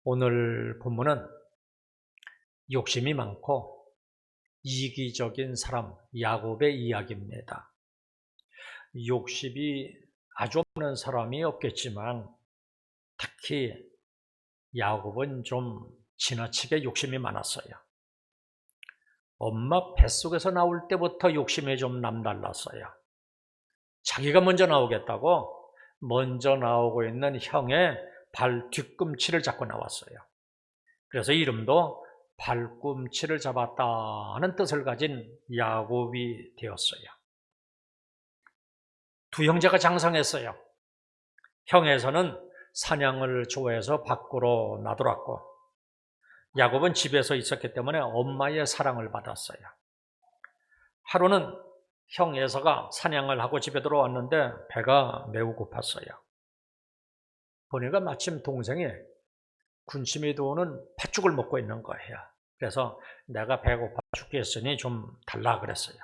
오늘 본문은 욕심이 많고 이기적인 사람 야곱의 이야기입니다. 욕심이 아주 없는 사람이 없겠지만 특히 야곱은 좀 지나치게 욕심이 많았어요. 엄마 뱃속에서 나올 때부터 욕심이 좀 남달랐어요. 자기가 먼저 나오겠다고 먼저 나오고 있는 형의 발 뒤꿈치를 잡고 나왔어요. 그래서 이름도 발꿈치를 잡았다는 뜻을 가진 야곱이 되었어요. 두 형제가 장성했어요. 형에서는 사냥을 좋아해서 밖으로 나돌았고 야곱은 집에서 있었기 때문에 엄마의 사랑을 받았어요. 하루는 형 에서가 사냥을 하고 집에 들어왔는데 배가 매우 고팠어요. 보니까 마침 동생이 군침이 도는 팥죽을 먹고 있는 거예요. 그래서 내가 배고파 죽겠으니 좀 달라 그랬어요.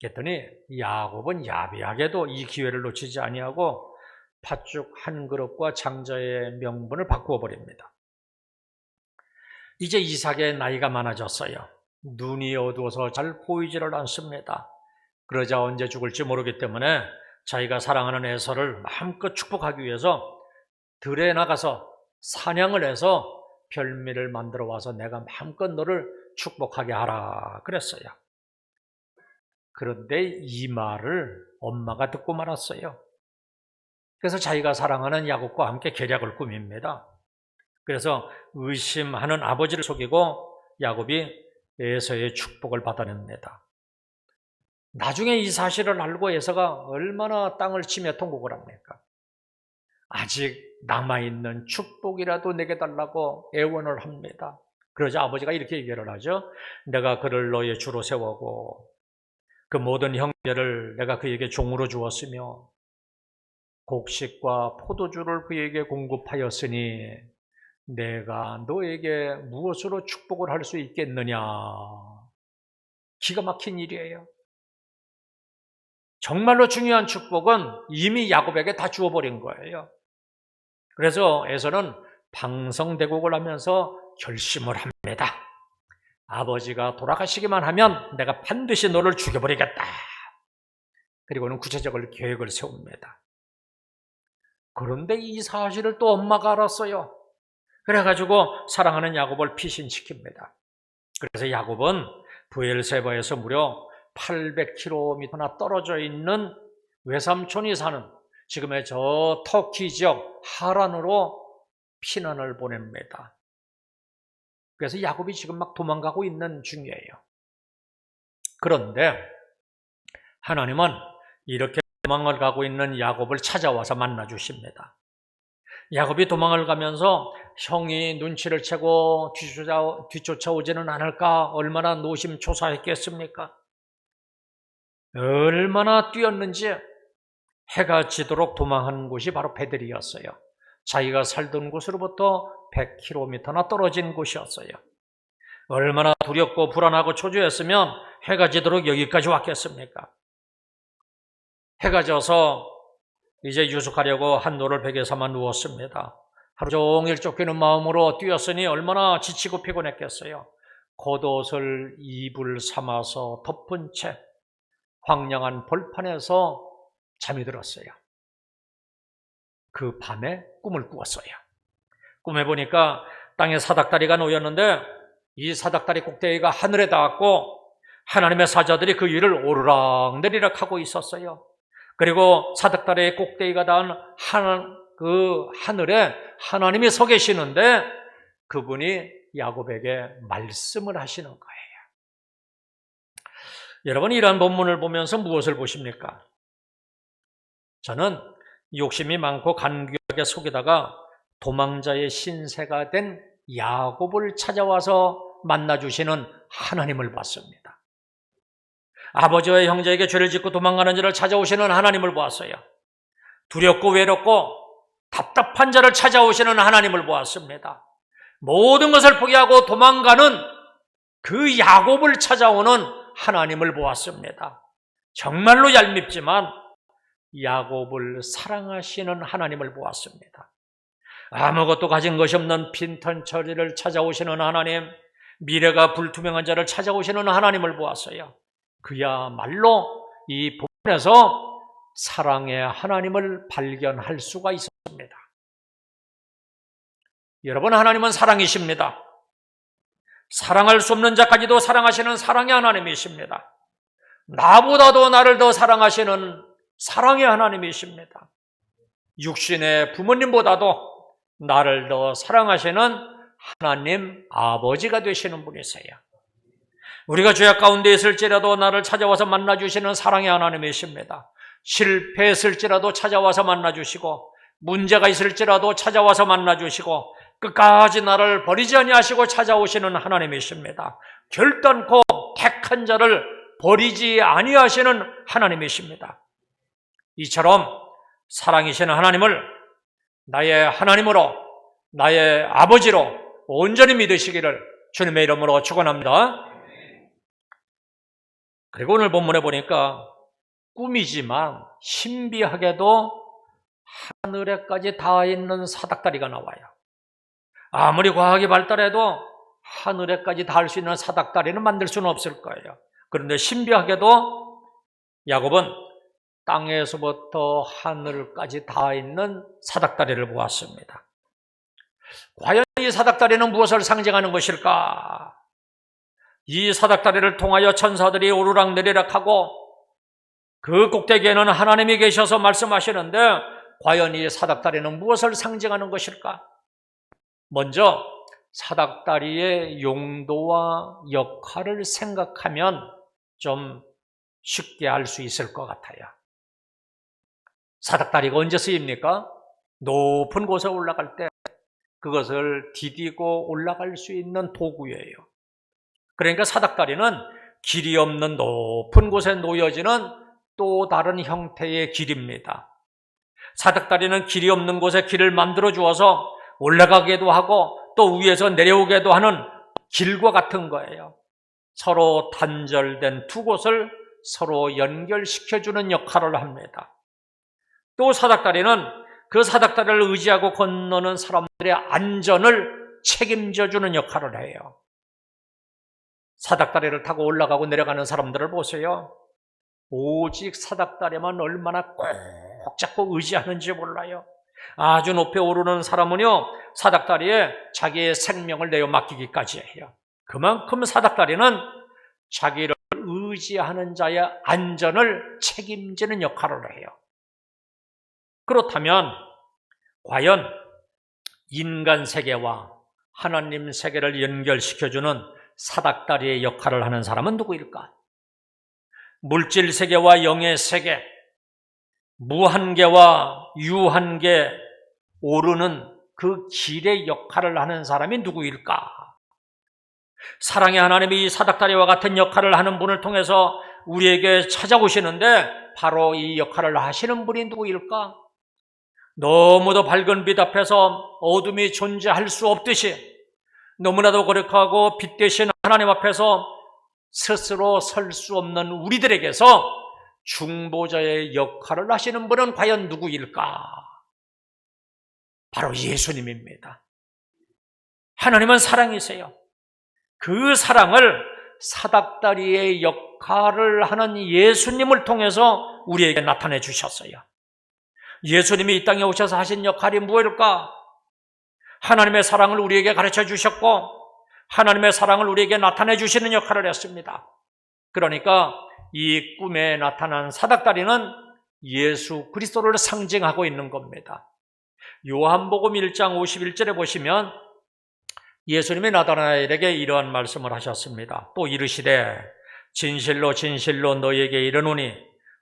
그랬더니 야곱은 야비하게도 이 기회를 놓치지 아니하고 팥죽 한 그릇과 장자의 명분을 바꾸어 버립니다. 이제 이삭의 나이가 많아졌어요. 눈이 어두워서 잘 보이지를 않습니다. 그러자 언제 죽을지 모르기 때문에 자기가 사랑하는 에서를 마음껏 축복하기 위해서 들에 나가서 사냥을 해서 별미를 만들어 와서 내가 마음껏 너를 축복하게 하라 그랬어요. 그런데 이 말을 엄마가 듣고 말았어요. 그래서 자기가 사랑하는 야곱과 함께 계략을 꾸밉니다. 그래서 의심하는 아버지를 속이고 야곱이 에서의 축복을 받아냅니다. 나중에 이 사실을 알고 에서가 얼마나 땅을 치며 통곡을 합니까? 아직 남아있는 축복이라도 내게 달라고 애원을 합니다. 그러자 아버지가 이렇게 얘기를 하죠. 내가 그를 너의 주로 세우고 그 모든 형제를 내가 그에게 종으로 주었으며 곡식과 포도주를 그에게 공급하였으니 내가 너에게 무엇으로 축복을 할 수 있겠느냐. 기가 막힌 일이에요. 정말로 중요한 축복은 이미 야곱에게 다 주어버린 거예요. 그래서 에서는 방성대곡을 하면서 결심을 합니다. 아버지가 돌아가시기만 하면 내가 반드시 너를 죽여버리겠다. 그리고는 구체적인 계획을 세웁니다. 그런데 이 사실을 또 엄마가 알았어요. 그래가지고 사랑하는 야곱을 피신시킵니다. 그래서 야곱은 브엘세바에서 무려 800km나 떨어져 있는 외삼촌이 사는 지금의 저 터키 지역 하란으로 피난을 보냅니다. 그래서 야곱이 지금 막 도망가고 있는 중이에요. 그런데 하나님은 이렇게 도망을 가고 있는 야곱을 찾아와서 만나주십니다. 야곱이 도망을 가면서 형이 눈치를 채고 뒤쫓아오지는 않을까 얼마나 노심초사했겠습니까? 얼마나 뛰었는지 해가 지도록 도망한 곳이 바로 베델이었어요. 자기가 살던 곳으로부터 100km나 떨어진 곳이었어요. 얼마나 두렵고 불안하고 초조했으면 해가 지도록 여기까지 왔겠습니까? 해가 져서 이제 유숙하려고 한노를 베개 삼아 누웠습니다. 하루 종일 쫓기는 마음으로 뛰었으니 얼마나 지치고 피곤했겠어요. 겉옷을 이불 삼아서 덮은 채 황량한 벌판에서 잠이 들었어요. 그 밤에 꿈을 꾸었어요. 꿈에 보니까 땅에 사닥다리가 놓였는데 이 사닥다리 꼭대기가 하늘에 닿았고 하나님의 사자들이 그 위를 오르락내리락 하고 있었어요. 그리고 사닥다리의 꼭대기가 닿은 그 하늘에 하나님이 서 계시는데 그분이 야곱에게 말씀을 하시는 거예요. 여러분, 이러한 본문을 보면서 무엇을 보십니까? 저는 욕심이 많고 간교하게 속이다가 도망자의 신세가 된 야곱을 찾아와서 만나주시는 하나님을 봤습니다. 아버지와 형제에게 죄를 짓고 도망가는 자를 찾아오시는 하나님을 보았어요. 두렵고 외롭고 답답한 자를 찾아오시는 하나님을 보았습니다. 모든 것을 포기하고 도망가는 그 야곱을 찾아오는 하나님을 보았습니다. 정말로 얄밉지만 야곱을 사랑하시는 하나님을 보았습니다. 아무것도 가진 것이 없는 빈털터리를 찾아오시는 하나님, 미래가 불투명한 자를 찾아오시는 하나님을 보았어요. 그야말로 이 본문에서 사랑의 하나님을 발견할 수가 있었습니다. 여러분, 하나님은 사랑이십니다. 사랑할 수 없는 자까지도 사랑하시는 사랑의 하나님이십니다. 나보다도 나를 더 사랑하시는 사랑의 하나님이십니다. 육신의 부모님보다도 나를 더 사랑하시는 하나님 아버지가 되시는 분이세요. 우리가 죄악 가운데 있을지라도 나를 찾아와서 만나주시는 사랑의 하나님이십니다. 실패했을지라도 찾아와서 만나주시고, 문제가 있을지라도 찾아와서 만나주시고, 끝까지 나를 버리지 아니하시고 찾아오시는 하나님이십니다. 결단코 택한 자를 버리지 아니하시는 하나님이십니다. 이처럼 사랑이시는 하나님을 나의 하나님으로, 나의 아버지로 온전히 믿으시기를 주님의 이름으로 축원합니다. 그리고 오늘 본문에 보니까 꿈이지만 신비하게도 하늘에까지 닿아 있는 사닥다리가 나와요. 아무리 과학이 발달해도 하늘에까지 닿을 수 있는 사닥다리는 만들 수는 없을 거예요. 그런데 신비하게도 야곱은 땅에서부터 하늘까지 닿아 있는 사닥다리를 보았습니다. 과연 이 사닥다리는 무엇을 상징하는 것일까? 이 사닥다리를 통하여 천사들이 오르락내리락 하고 그 꼭대기에는 하나님이 계셔서 말씀하시는데, 과연 이 사닥다리는 무엇을 상징하는 것일까? 먼저 사닥다리의 용도와 역할을 생각하면 좀 쉽게 알 수 있을 것 같아요. 사닥다리가 언제 쓰입니까? 높은 곳에 올라갈 때 그것을 디디고 올라갈 수 있는 도구예요. 그러니까 사닥다리는 길이 없는 높은 곳에 놓여지는 또 다른 형태의 길입니다. 사닥다리는 길이 없는 곳에 길을 만들어 주어서 올라가기도 하고 또 위에서 내려오기도 하는 길과 같은 거예요. 서로 단절된 두 곳을 서로 연결시켜주는 역할을 합니다. 또 사닥다리는 그 사닥다리를 의지하고 건너는 사람들의 안전을 책임져주는 역할을 해요. 사닥다리를 타고 올라가고 내려가는 사람들을 보세요. 오직 사닥다리만 얼마나 꼭 잡고 의지하는지 몰라요. 아주 높이 오르는 사람은요, 사닥다리에 자기의 생명을 내어 맡기기까지 해요. 그만큼 사닥다리는 자기를 의지하는 자의 안전을 책임지는 역할을 해요. 그렇다면 과연 인간 세계와 하나님 세계를 연결시켜주는 사닥다리의 역할을 하는 사람은 누구일까? 물질 세계와 영의 세계, 무한계와 유한계 오르는 그 길의 역할을 하는 사람이 누구일까? 사랑의 하나님이 이 사닥다리와 같은 역할을 하는 분을 통해서 우리에게 찾아오시는데, 바로 이 역할을 하시는 분이 누구일까? 너무도 밝은 빛 앞에서 어둠이 존재할 수 없듯이, 너무나도 거룩하고 빛 되신 하나님 앞에서 스스로 설 수 없는 우리들에게서 중보자의 역할을 하시는 분은 과연 누구일까? 바로 예수님입니다. 하나님은 사랑이세요. 그 사랑을 사닥다리의 역할을 하는 예수님을 통해서 우리에게 나타내 주셨어요. 예수님이 이 땅에 오셔서 하신 역할이 무엇일까? 하나님의 사랑을 우리에게 가르쳐 주셨고, 하나님의 사랑을 우리에게 나타내 주시는 역할을 했습니다. 그러니까 이 꿈에 나타난 사닥다리는 예수 그리스도를 상징하고 있는 겁니다. 요한복음 1장 51절에 보시면 예수님이 나다나엘에게 이러한 말씀을 하셨습니다. 또 이르시되 진실로 진실로 너희에게 이르노니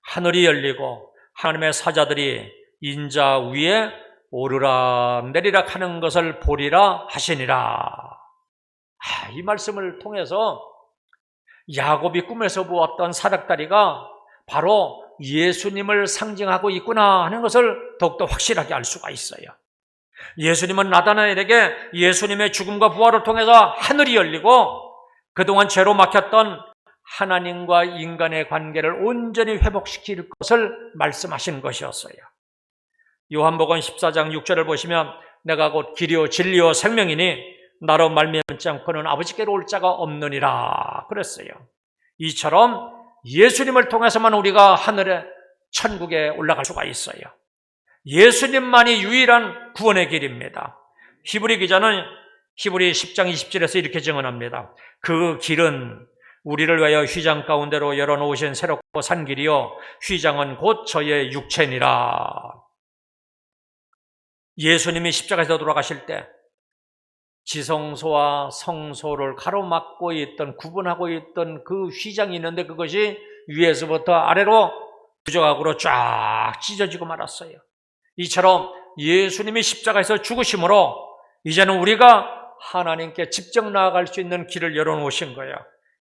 하늘이 열리고 하나님의 사자들이 인자 위에 오르락 내리락 하는 것을 보리라 하시니라. 이 말씀을 통해서 야곱이 꿈에서 보았던 사닥다리가 바로 예수님을 상징하고 있구나 하는 것을 더욱더 확실하게 알 수가 있어요. 예수님은 나다나엘에게 예수님의 죽음과 부활을 통해서 하늘이 열리고 그동안 죄로 막혔던 하나님과 인간의 관계를 온전히 회복시킬 것을 말씀하신 것이었어요. 요한복음 14장 6절을 보시면 내가 곧 길이요 진리요 생명이니 나로 말미암지 않고는 아버지께로 올 자가 없느니라 그랬어요. 이처럼 예수님을 통해서만 우리가 하늘에 천국에 올라갈 수가 있어요. 예수님만이 유일한 구원의 길입니다. 히브리 기자는 히브리 10장 20절에서 이렇게 증언합니다. 그 길은 우리를 위하여 휘장 가운데로 열어놓으신 새롭고 산 길이요 휘장은 곧 저의 육체니라. 예수님이 십자가에서 돌아가실 때 지성소와 성소를 가로막고 있던, 구분하고 있던 그 휘장이 있는데 그것이 위에서부터 아래로 부정악으로 쫙 찢어지고 말았어요. 이처럼 예수님이 십자가에서 죽으심으로 이제는 우리가 하나님께 직접 나아갈 수 있는 길을 열어놓으신 거예요.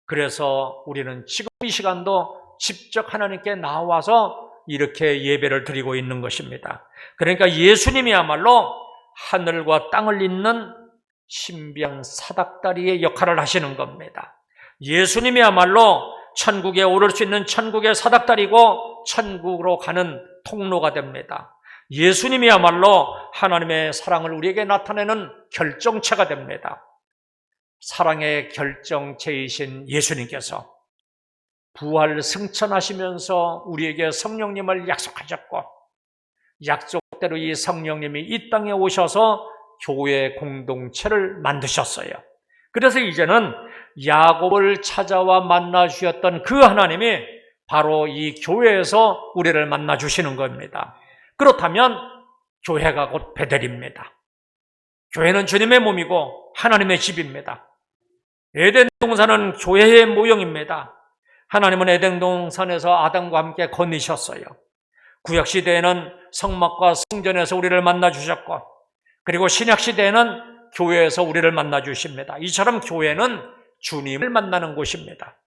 그래서 우리는 지금 이 시간도 직접 하나님께 나와서 이렇게 예배를 드리고 있는 것입니다. 그러니까 예수님이야말로 하늘과 땅을 잇는 신비한 사닥다리의 역할을 하시는 겁니다. 예수님이야말로 천국에 오를 수 있는 천국의 사닥다리고 천국으로 가는 통로가 됩니다. 예수님이야말로 하나님의 사랑을 우리에게 나타내는 결정체가 됩니다. 사랑의 결정체이신 예수님께서 부활 승천하시면서 우리에게 성령님을 약속하셨고 약속대로 이 성령님이 이 땅에 오셔서 교회 공동체를 만드셨어요. 그래서 이제는 야곱을 찾아와 만나 주셨던 그 하나님이 바로 이 교회에서 우리를 만나 주시는 겁니다. 그렇다면 교회가 곧 베델입니다. 교회는 주님의 몸이고 하나님의 집입니다. 에덴 동산은 교회의 모형입니다. 하나님은 에덴 동산에서 아담과 함께 거니셨어요. 구약시대에는 성막과 성전에서 우리를 만나 주셨고 그리고 신약시대에는 교회에서 우리를 만나 주십니다. 이처럼 교회는 주님을 만나는 곳입니다.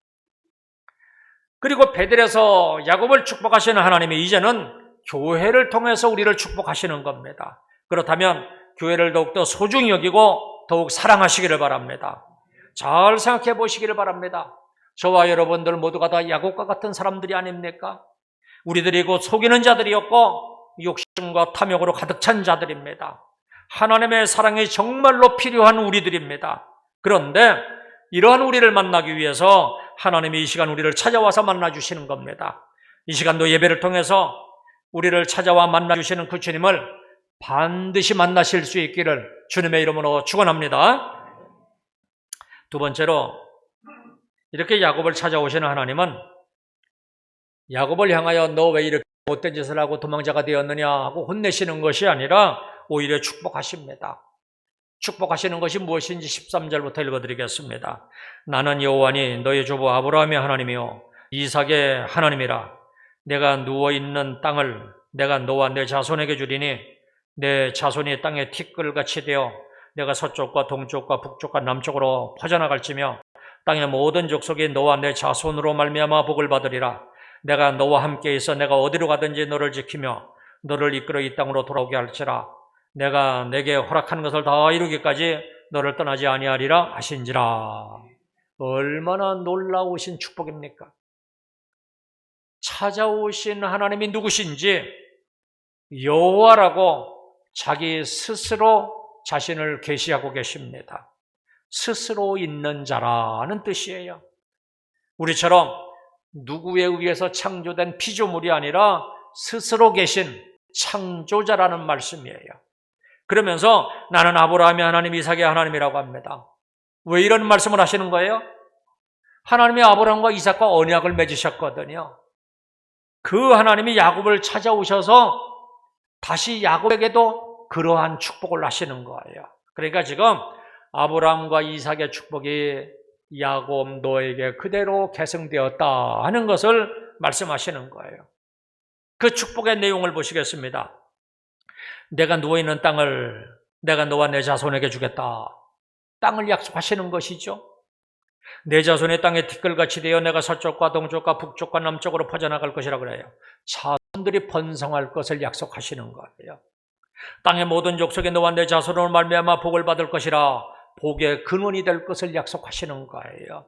그리고 베델에서 야곱을 축복하시는 하나님이 이제는 교회를 통해서 우리를 축복하시는 겁니다. 그렇다면 교회를 더욱더 소중히 여기고 더욱 사랑하시기를 바랍니다. 잘 생각해 보시기를 바랍니다. 저와 여러분들 모두가 다 야곱과 같은 사람들이 아닙니까? 우리들이 곧 속이는 자들이었고 욕심과 탐욕으로 가득 찬 자들입니다. 하나님의 사랑이 정말로 필요한 우리들입니다. 그런데 이러한 우리를 만나기 위해서 하나님이 이 시간 우리를 찾아와서 만나주시는 겁니다. 이 시간도 예배를 통해서 우리를 찾아와 만나주시는 그 주님을 반드시 만나실 수 있기를 주님의 이름으로 축원합니다. 두 번째로 이렇게 야곱을 찾아오시는 하나님은 야곱을 향하여 너 왜 이렇게 못된 짓을 하고 도망자가 되었느냐 하고 혼내시는 것이 아니라 오히려 축복하십니다. 축복하시는 것이 무엇인지 13절부터 읽어드리겠습니다. 나는 여호와니 너희 조부 아브라함의 하나님이요 이삭의 하나님이라. 내가 누워있는 땅을 내가 너와 내 자손에게 주리니 내 자손이 땅에 티끌같이 되어 내가 서쪽과 동쪽과 북쪽과 남쪽으로 퍼져나갈지며 땅의 모든 족속이 너와 내 자손으로 말미암아 복을 받으리라. 내가 너와 함께 있어 내가 어디로 가든지 너를 지키며 너를 이끌어 이 땅으로 돌아오게 할지라. 내가 내게 허락한 것을 다 이루기까지 너를 떠나지 아니하리라 하신지라. 얼마나 놀라우신 축복입니까? 찾아오신 하나님이 누구신지 여호와라고 자기 스스로 자신을 계시하고 계십니다. 스스로 있는 자라는 뜻이에요. 우리처럼 누구에 의해서 창조된 피조물이 아니라 스스로 계신 창조자라는 말씀이에요. 그러면서 나는 아브라함의 하나님, 이삭의 하나님이라고 합니다. 왜 이런 말씀을 하시는 거예요? 하나님이 아브라함과 이삭과 언약을 맺으셨거든요. 그 하나님이 야곱을 찾아오셔서 다시 야곱에게도 그러한 축복을 하시는 거예요. 그러니까 지금 아브라함과 이삭의 축복이 야곱 너에게 그대로 계승되었다 하는 것을 말씀하시는 거예요. 그 축복의 내용을 보시겠습니다. 내가 누워있는 땅을 내가 너와 내 자손에게 주겠다. 땅을 약속하시는 것이죠. 내 자손의 땅에 티끌같이 되어 내가 서쪽과 동쪽과 북쪽과 남쪽으로 퍼져나갈 것이라 그래요. 자손들이 번성할 것을 약속하시는 거예요. 땅의 모든 족속에 너와 내 자손으로 말미암아 복을 받을 것이라. 복의 근원이 될 것을 약속하시는 거예요.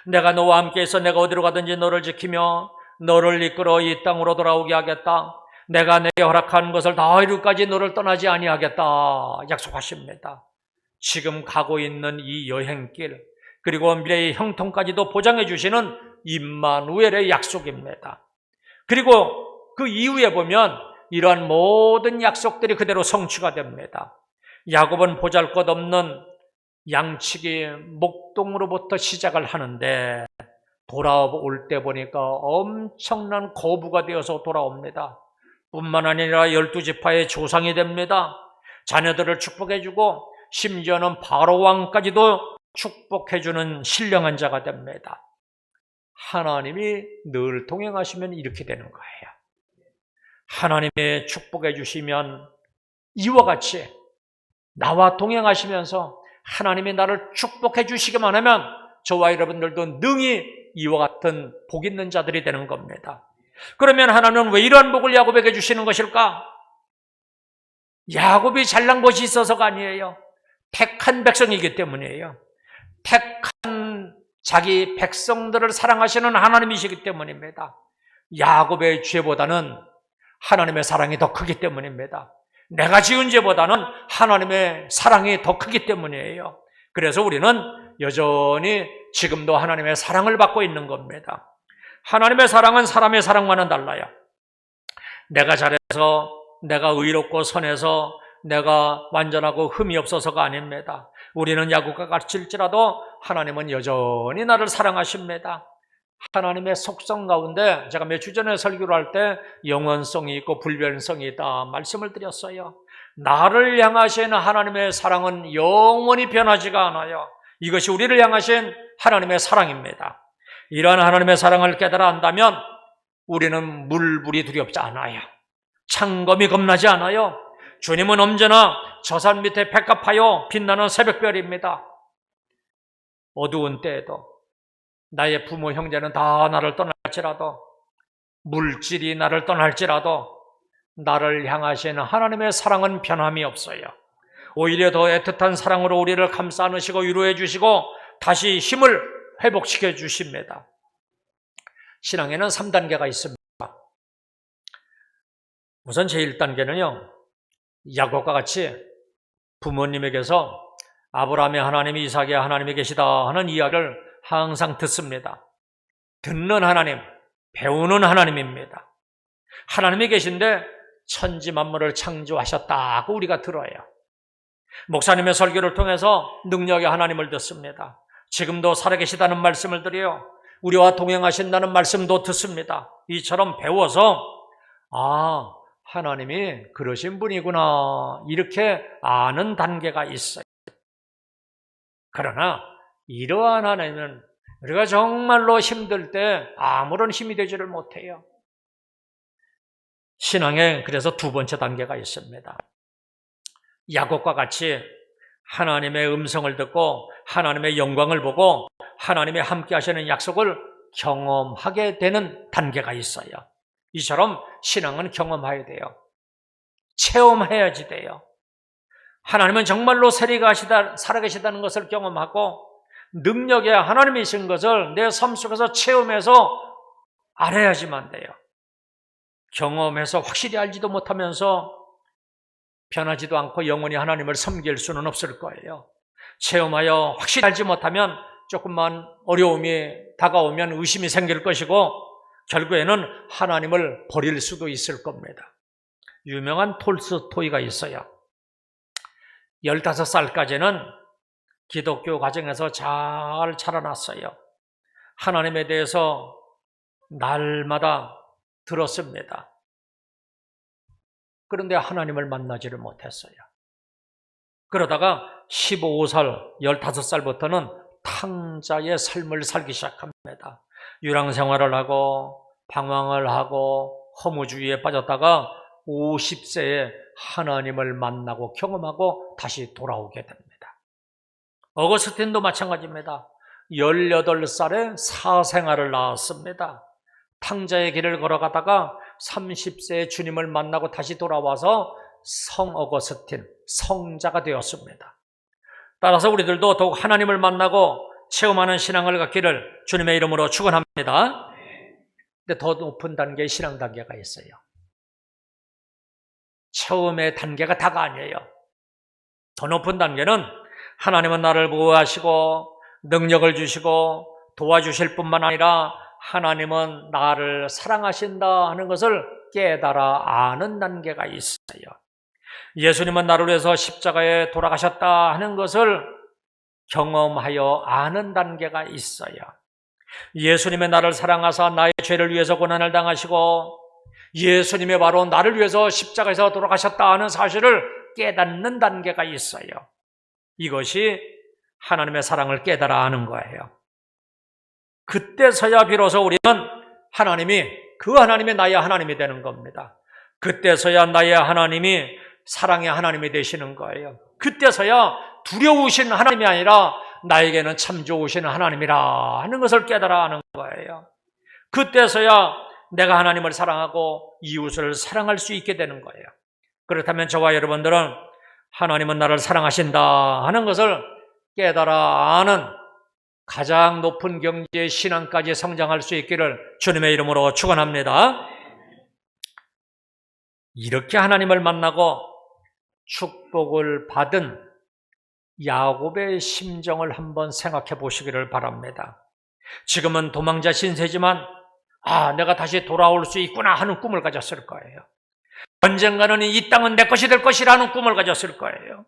내가 너와 함께해서 내가 어디로 가든지 너를 지키며 너를 이끌어 이 땅으로 돌아오게 하겠다. 내가 내게 허락한 것을 다 이루기까지 너를 떠나지 아니하겠다 약속하십니다. 지금 가고 있는 이 여행길, 그리고 미래의 형통까지도 보장해 주시는 임마누엘의 약속입니다. 그리고 그 이후에 보면 이러한 모든 약속들이 그대로 성취가 됩니다. 야곱은 보잘것없는 양치기 목동으로부터 시작을 하는데 돌아올 때 보니까 엄청난 거부가 되어서 돌아옵니다. 뿐만 아니라 12지파의 조상이 됩니다. 자녀들을 축복해주고 심지어는 바로왕까지도 축복해주는 신령한 자가 됩니다. 하나님이 늘 동행하시면 이렇게 되는 거예요. 하나님의 축복해 주시면 이와 같이 나와 동행하시면서 하나님이 나를 축복해 주시기만 하면 저와 여러분들도 능히 이와 같은 복 있는 자들이 되는 겁니다. 그러면 하나님은 왜 이러한 복을 야곱에게 주시는 것일까? 야곱이 잘난 것이 있어서가 아니에요. 택한 백성이기 때문이에요. 택한 자기 백성들을 사랑하시는 하나님이시기 때문입니다. 야곱의 죄보다는 하나님의 사랑이 더 크기 때문입니다. 내가 지은 죄보다는 하나님의 사랑이 더 크기 때문이에요. 그래서 우리는 여전히 지금도 하나님의 사랑을 받고 있는 겁니다. 하나님의 사랑은 사람의 사랑과는 달라요. 내가 잘해서, 내가 의롭고 선해서, 내가 완전하고 흠이 없어서가 아닙니다. 우리는 야곱과 같일지라도 하나님은 여전히 나를 사랑하십니다. 하나님의 속성 가운데 제가 몇 주 전에 설교를 할 때 영원성이 있고 불변성이 있다 말씀을 드렸어요. 나를 향하신 하나님의 사랑은 영원히 변하지가 않아요. 이것이 우리를 향하신 하나님의 사랑입니다. 이러한 하나님의 사랑을 깨달아 안다면 우리는 물불이 두렵지 않아요. 창검이 겁나지 않아요. 주님은 언제나 저 산 밑에 백합하여 빛나는 새벽별입니다. 어두운 때에도 나의 부모 형제는 다 나를 떠날지라도, 물질이 나를 떠날지라도 나를 향하시는 하나님의 사랑은 변함이 없어요. 오히려 더 애틋한 사랑으로 우리를 감싸 안으시고 위로해 주시고 다시 힘을 회복시켜 주십니다. 신앙에는 3단계가 있습니다. 우선 제1단계는요, 야곱과 같이 부모님에게서 아브라함의 하나님이, 이삭의 하나님이 계시다 하는 이야기를 항상 듣습니다. 듣는 하나님, 배우는 하나님입니다. 하나님이 계신데 천지 만물을 창조하셨다고 우리가 들어요. 목사님의 설교를 통해서 능력의 하나님을 듣습니다. 지금도 살아계시다는 말씀을 드려요. 우리와 동행하신다는 말씀도 듣습니다. 이처럼 배워서 하나님이 그러신 분이구나 이렇게 아는 단계가 있어요. 그러나 이러한 하나님은 우리가 정말로 힘들 때 아무런 힘이 되지를 못해요. 신앙에 그래서 두 번째 단계가 있습니다. 야곱과 같이 하나님의 음성을 듣고 하나님의 영광을 보고 하나님의 함께 하시는 약속을 경험하게 되는 단계가 있어요. 이처럼 신앙은 경험해야 돼요. 체험해야지 돼요. 하나님은 정말로 살아계시다는 것을 경험하고 능력의 하나님이신 것을 내 삶 속에서 체험해서 알아야지만 돼요. 경험해서 확실히 알지도 못하면서 변하지도 않고 영원히 하나님을 섬길 수는 없을 거예요. 체험하여 확실히 알지 못하면 조금만 어려움이 다가오면 의심이 생길 것이고 결국에는 하나님을 버릴 수도 있을 겁니다. 유명한 톨스토이가 있어요. 15살까지는 기독교 가정에서 잘 자라났어요. 하나님에 대해서 날마다 들었습니다. 그런데 하나님을 만나지를 못했어요. 그러다가 15살, 15살부터는 탕자의 삶을 살기 시작합니다. 유랑 생활을 하고 방황을 하고 허무주의에 빠졌다가 50세에 하나님을 만나고 경험하고 다시 돌아오게 됩니다. 어거스틴도 마찬가지입니다. 18살에 사생아를 낳았습니다. 탕자의 길을 걸어가다가 30세에 주님을 만나고 다시 돌아와서 성 어거스틴, 성자가 되었습니다. 따라서 우리들도 더욱 하나님을 만나고 체험하는 신앙을 갖기를 주님의 이름으로 축원합니다. 근데 더 높은 단계의 신앙 단계가 있어요. 처음의 단계가 다가 아니에요. 더 높은 단계는 하나님은 나를 보호하시고 능력을 주시고 도와주실 뿐만 아니라 하나님은 나를 사랑하신다 하는 것을 깨달아 아는 단계가 있어요. 예수님은 나를 위해서 십자가에 돌아가셨다 하는 것을 경험하여 아는 단계가 있어요. 예수님의 나를 사랑하사 나의 죄를 위해서 고난을 당하시고 예수님의 바로 나를 위해서 십자가에서 돌아가셨다 하는 사실을 깨닫는 단계가 있어요. 이것이 하나님의 사랑을 깨달아 아는 거예요. 그때서야 비로소 우리는 하나님이 나의 하나님이 되는 겁니다. 그때서야 나의 하나님이 사랑의 하나님이 되시는 거예요. 그때서야 두려우신 하나님이 아니라 나에게는 참 좋으신 하나님이라 하는 것을 깨달아 아는 거예요. 그때서야 내가 하나님을 사랑하고 이웃을 사랑할 수 있게 되는 거예요. 그렇다면 저와 여러분들은 하나님은 나를 사랑하신다 하는 것을 깨달아 아는 가장 높은 경지의 신앙까지 성장할 수 있기를 주님의 이름으로 축원합니다. 이렇게 하나님을 만나고 축복을 받은 야곱의 심정을 한번 생각해 보시기를 바랍니다. 지금은 도망자 신세지만 내가 다시 돌아올 수 있구나 하는 꿈을 가졌을 거예요. 언젠가는 이 땅은 내 것이 될 것이라는 꿈을 가졌을 거예요.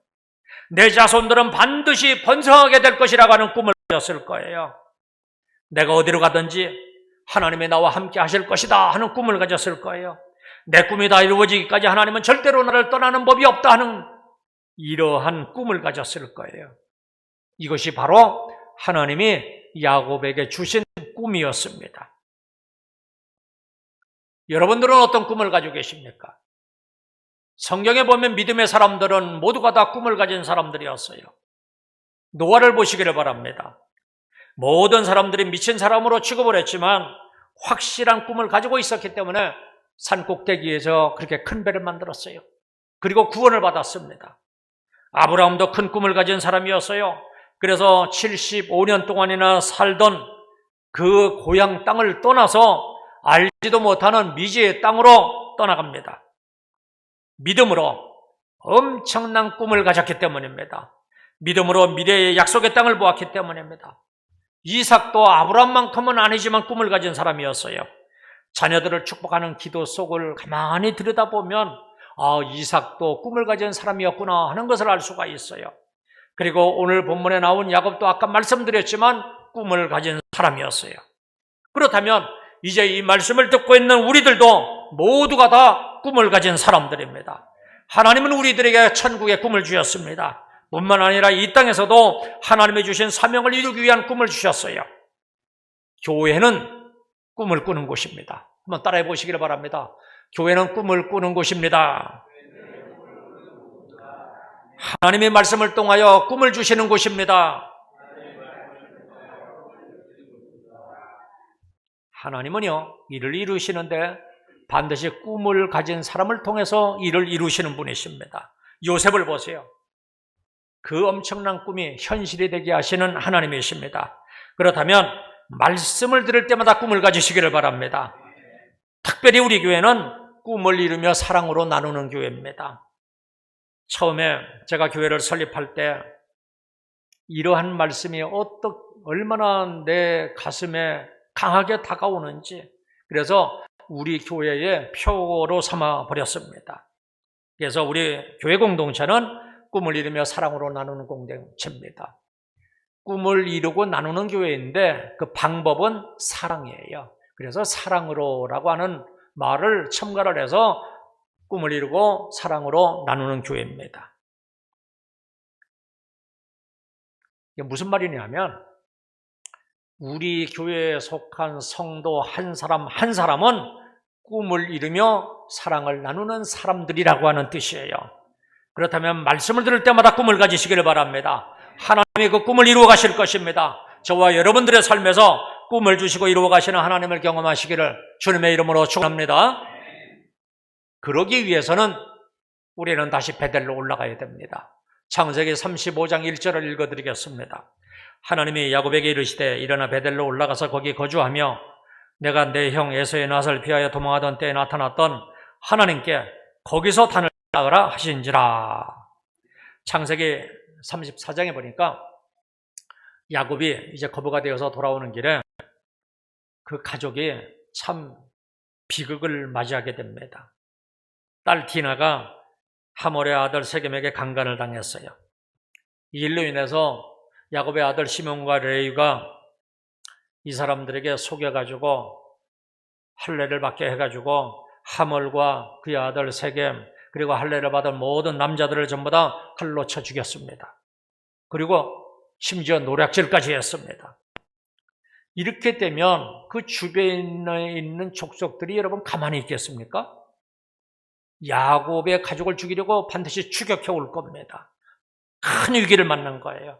내 자손들은 반드시 번성하게 될 것이라고 하는 꿈을 가졌을 거예요. 내가 어디로 가든지 하나님이 나와 함께 하실 것이다 하는 꿈을 가졌을 거예요. 내 꿈이 다 이루어지기까지 하나님은 절대로 나를 떠나는 법이 없다 하는 이러한 꿈을 가졌을 거예요. 이것이 바로 하나님이 야곱에게 주신 꿈이었습니다. 여러분들은 어떤 꿈을 가지고 계십니까? 성경에 보면 믿음의 사람들은 모두가 다 꿈을 가진 사람들이었어요. 노아를 보시기를 바랍니다. 모든 사람들이 미친 사람으로 취급을 했지만 확실한 꿈을 가지고 있었기 때문에 산 꼭대기에서 그렇게 큰 배를 만들었어요. 그리고 구원을 받았습니다. 아브라함도 큰 꿈을 가진 사람이었어요. 그래서 75년 동안이나 살던 그 고향 땅을 떠나서 알지도 못하는 미지의 땅으로 떠나갑니다. 믿음으로 엄청난 꿈을 가졌기 때문입니다. 믿음으로 미래의 약속의 땅을 보았기 때문입니다. 이삭도 아브라함만큼은 아니지만 꿈을 가진 사람이었어요. 자녀들을 축복하는 기도 속을 가만히 들여다보면 이삭도 꿈을 가진 사람이었구나 하는 것을 알 수가 있어요. 그리고 오늘 본문에 나온 야곱도 아까 말씀드렸지만 꿈을 가진 사람이었어요. 그렇다면 이제 이 말씀을 듣고 있는 우리들도 모두가 다 꿈을 가진 사람들입니다. 하나님은 우리들에게 천국의 꿈을 주셨습니다. 뿐만 아니라 이 땅에서도 하나님이 주신 사명을 이루기 위한 꿈을 주셨어요. 교회는 꿈을 꾸는 곳입니다. 한번 따라해 보시기를 바랍니다. 교회는 꿈을 꾸는 곳입니다. 하나님의 말씀을 통하여 꿈을 주시는 곳입니다. 하나님은요, 일을 이루시는데 반드시 꿈을 가진 사람을 통해서 일을 이루시는 분이십니다. 요셉을 보세요. 그 엄청난 꿈이 현실이 되게 하시는 하나님이십니다. 그렇다면 말씀을 들을 때마다 꿈을 가지시기를 바랍니다. 특별히 우리 교회는 꿈을 이루며 사랑으로 나누는 교회입니다. 처음에 제가 교회를 설립할 때 이러한 말씀이 얼마나 내 가슴에 강하게 다가오는지, 그래서 우리 교회의 표로 삼아 버렸습니다. 그래서 우리 교회 공동체는 꿈을 이루며 사랑으로 나누는 공동체입니다. 꿈을 이루고 나누는 교회인데 그 방법은 사랑이에요. 그래서 사랑으로라고 하는 말을 첨가를 해서 꿈을 이루고 사랑으로 나누는 교회입니다. 이게 무슨 말이냐면 우리 교회에 속한 성도 한 사람 한 사람은 꿈을 이루며 사랑을 나누는 사람들이라고 하는 뜻이에요. 그렇다면 말씀을 들을 때마다 꿈을 가지시기를 바랍니다. 하나님이 그 꿈을 이루어 가실 것입니다. 저와 여러분들의 삶에서 꿈을 주시고 이루어 가시는 하나님을 경험하시기를 주님의 이름으로 축원합니다. 그러기 위해서는 우리는 다시 베델로 올라가야 됩니다. 창세기 35장 1절을 읽어드리겠습니다. 하나님이 야곱에게 이르시되 일어나 베델로 올라가서 거기 거주하며 내가 내 형 에서의 낫을 피하여 도망하던 때에 나타났던 하나님께 거기서 단을 쌓으라 하신지라. 창세기 34장에 보니까 야곱이 이제 거부가 되어서 돌아오는 길에 그 가족이 참 비극을 맞이하게 됩니다. 딸 디나가 하몰의 아들 세겜에게 강간을 당했어요. 이 일로 인해서 야곱의 아들 시몬과 레위가 이 사람들에게 속여가지고 할례를 받게 해가지고 하몰과 그의 아들 세겜 그리고 할례를 받은 모든 남자들을 전부 다 칼로 쳐 죽였습니다. 그리고 심지어 노략질까지 했습니다. 이렇게 되면 그 주변에 있는 족속들이 여러분 가만히 있겠습니까? 야곱의 가족을 죽이려고 반드시 추격해 올 겁니다. 큰 위기를 맞는 거예요.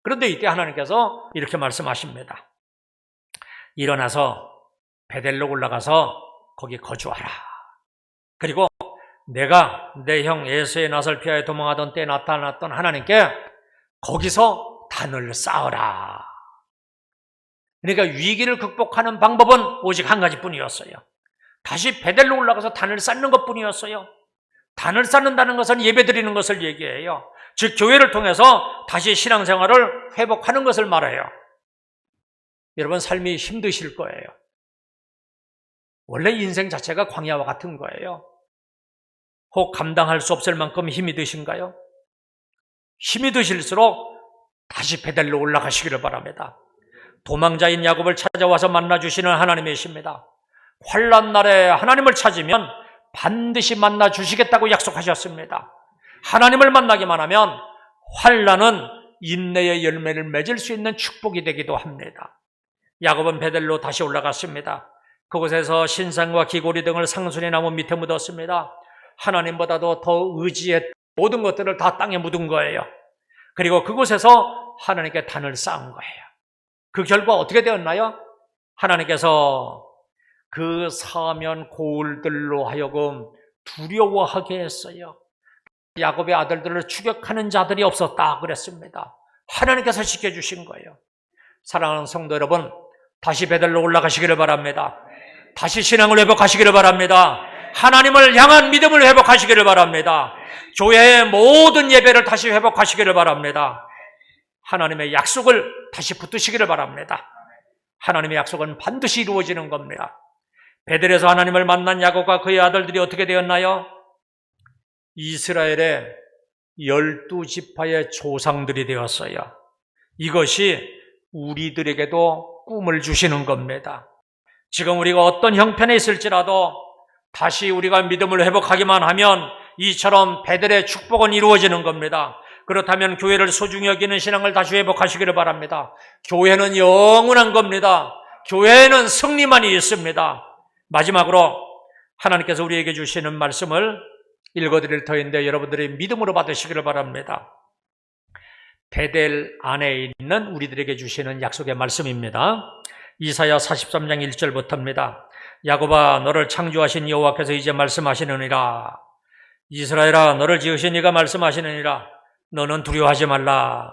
그런데 이때 하나님께서 이렇게 말씀하십니다. 일어나서 베델로 올라가서 거기 거주하라. 그리고 내가 내 형 에서의 낯을 피하여 도망하던 때에 나타났던 하나님께 거기서 단을 쌓으라. 그러니까 위기를 극복하는 방법은 오직 한 가지뿐이었어요. 다시 베델로 올라가서 단을 쌓는 것뿐이었어요. 단을 쌓는다는 것은 예배드리는 것을 얘기해요. 즉 교회를 통해서 다시 신앙생활을 회복하는 것을 말해요. 여러분 삶이 힘드실 거예요. 원래 인생 자체가 광야와 같은 거예요. 혹 감당할 수 없을 만큼 힘이 드신가요? 힘이 드실수록 다시 베델로 올라가시기를 바랍니다. 도망자인 야곱을 찾아와서 만나주시는 하나님이십니다. 환난 날에 하나님을 찾으면 반드시 만나주시겠다고 약속하셨습니다. 하나님을 만나기만 하면 환난은 인내의 열매를 맺을 수 있는 축복이 되기도 합니다. 야곱은 베델로 다시 올라갔습니다. 그곳에서 신상과 기고리 등을 상순의 나무 밑에 묻었습니다. 하나님보다도 더 의지했던 모든 것들을 다 땅에 묻은 거예요. 그리고 그곳에서 하나님께 단을 쌓은 거예요. 그 결과 어떻게 되었나요? 하나님께서 그 사면 고울들로 하여금 두려워하게 했어요. 야곱의 아들들을 추격하는 자들이 없었다 그랬습니다. 하나님께서 지켜주신 거예요. 사랑하는 성도 여러분, 다시 베델로 올라가시기를 바랍니다. 다시 신앙을 회복하시기를 바랍니다. 하나님을 향한 믿음을 회복하시기를 바랍니다. 교회의 모든 예배를 다시 회복하시기를 바랍니다. 하나님의 약속을 다시 붙드시기를 바랍니다. 하나님의 약속은 반드시 이루어지는 겁니다. 베델에서 하나님을 만난 야곱과 그의 아들들이 어떻게 되었나요? 이스라엘의 12지파의 조상들이 되었어요. 이것이 우리들에게도 꿈을 주시는 겁니다. 지금 우리가 어떤 형편에 있을지라도 다시 우리가 믿음을 회복하기만 하면 이처럼 베델의 축복은 이루어지는 겁니다. 그렇다면 교회를 소중히 여기는 신앙을 다시 회복하시기를 바랍니다. 교회는 영원한 겁니다. 교회에는 승리만이 있습니다. 마지막으로 하나님께서 우리에게 주시는 말씀을 읽어드릴 터인데 여러분들이 믿음으로 받으시기를 바랍니다. 베델 안에 있는 우리들에게 주시는 약속의 말씀입니다. 이사야 43장 1절부터입니다. 야곱아 너를 창조하신 여호와께서 이제 말씀하시느니라. 이스라엘아 너를 지으신 이가 말씀하시느니라. 너는 두려워하지 말라.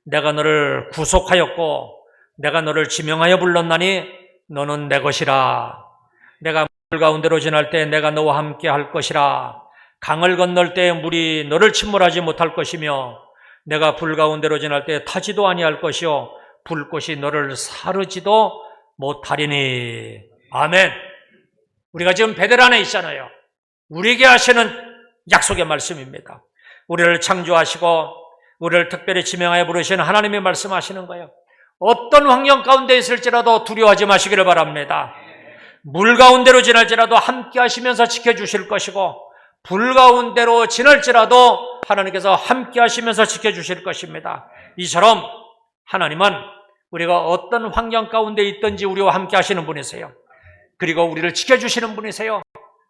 내가 너를 구속하였고 내가 너를 지명하여 불렀나니 너는 내 것이라. 내가 물 가운데로 지날 때 내가 너와 함께 할 것이라. 강을 건널 때 물이 너를 침몰하지 못할 것이며 내가 불 가운데로 지날 때 타지도 아니할 것이요 불꽃이 너를 사르지도 못하리니. 아멘. 우리가 지금 베델 안에 있잖아요. 우리에게 하시는 약속의 말씀입니다. 우리를 창조하시고 우리를 특별히 지명하여 부르시는 하나님이 말씀하시는 거예요. 어떤 환경 가운데 있을지라도 두려워하지 마시기를 바랍니다. 물 가운데로 지날지라도 함께 하시면서 지켜주실 것이고 불 가운데로 지날지라도 하나님께서 함께 하시면서 지켜주실 것입니다. 이처럼 하나님은 우리가 어떤 환경 가운데 있든지 우리와 함께 하시는 분이세요. 그리고 우리를 지켜주시는 분이세요.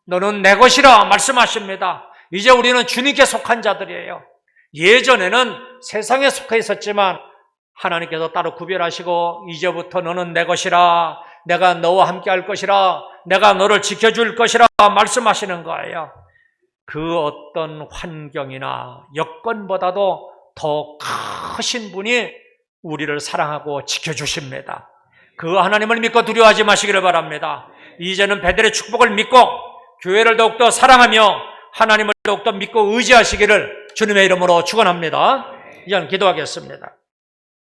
너는 내 것이라 말씀하십니다. 이제 우리는 주님께 속한 자들이에요. 예전에는 세상에 속해 있었지만 하나님께서 따로 구별하시고 이제부터 너는 내 것이라, 내가 너와 함께 할 것이라, 내가 너를 지켜줄 것이라 말씀하시는 거예요. 그 어떤 환경이나 여건보다도 더 크신 분이 우리를 사랑하고 지켜주십니다. 그 하나님을 믿고 두려워하지 마시기를 바랍니다. 이제는 베델의 축복을 믿고 교회를 더욱더 사랑하며 하나님을 더욱더 믿고 의지하시기를 주님의 이름으로 축원합니다. 이제 기도하겠습니다.